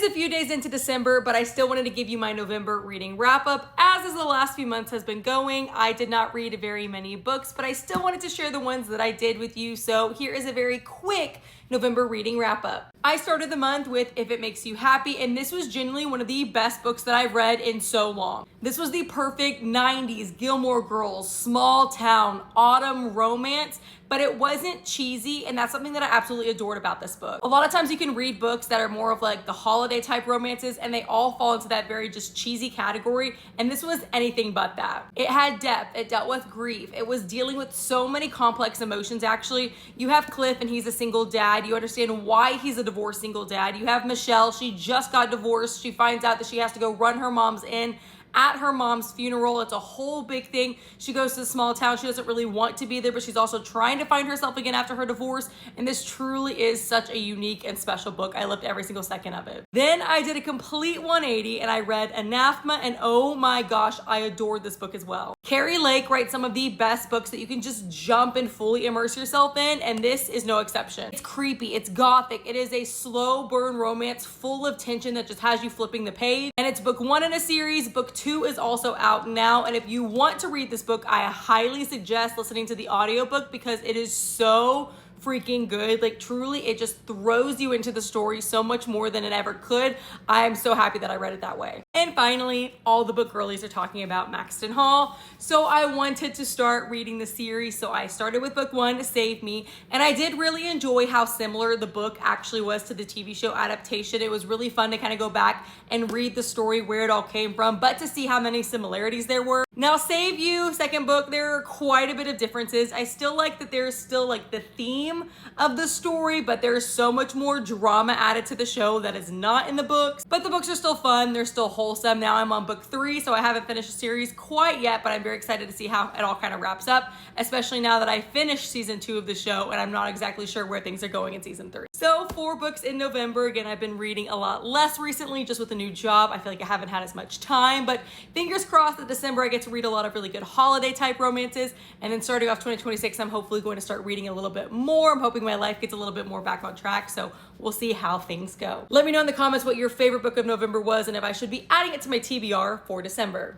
is a few days into December, but I still wanted to give you my November reading wrap up. As the last few months has been going, I did not read very many books, but I still wanted to share the ones that I did with you. So here is a very quick November reading wrap up. I started the month with If It Makes You Happy, and this was genuinely one of the best books that I've read in so long. This was the perfect 90s Gilmore Girls, small town, autumn romance, but it wasn't cheesy, and that's something that I absolutely adored about this book. A lot of times you can read books that are more of like the holiday type romances, and they all fall into that very just cheesy category, and this was anything but that. It had depth, it dealt with grief, it was dealing with so many complex emotions actually. You have Cliff, and he's a single dad. You understand why he's a divorced single dad. You have Michelle, she just got divorced. She finds out that she has to go run her mom's inn at her mom's funeral. It's a whole big thing. She goes to a small town. She doesn't really want to be there, but she's also trying to find herself again after her divorce. And this truly is such a unique and special book. I loved every single second of it. Then I did a complete 180 and I read Anathema, and oh my gosh, I adored this book as well. Carrie Lake writes some of the best books that you can just jump and fully immerse yourself in, and this is no exception. It's creepy, it's gothic, it is a slow burn romance full of tension that just has you flipping the page. And it's book 1 in a series. Book 2 is also out now, and if you want to read this book, I highly suggest listening to the audiobook because it is so freaking good. Like truly, it just throws you into the story so much more than it ever could. I'm so happy that I read it that way. And finally, all the book girlies are talking about Maxton Hall, so I wanted to start reading the series. So I started with book 1, Save Me, and I did really enjoy how similar the book actually was to the TV show adaptation. It was really fun to kind of go back and read the story, where it all came from, but to see how many similarities there were. Now, Save You, second book, there are quite a bit of differences. I still like that there's still like the theme of the story, but there's so much more drama added to the show that is not in the books. But the books are still fun, they're still wholesome. Now I'm on book 3, so I haven't finished the series quite yet, but I'm very excited to see how it all kind of wraps up, especially now that I finished season 2 of the show and I'm not exactly sure where things are going in season 3. So 4 books in November. Again, I've been reading a lot less recently just with a new job. I feel like I haven't had as much time, but fingers crossed that December I get to read a lot of really good holiday type romances, and then starting off 2026 I'm hopefully going to start reading a little bit more. I'm hoping my life gets a little bit more back on track, so we'll see how things go. Let me know in the comments what your favorite book of November was and if I should be adding it to my TBR for December.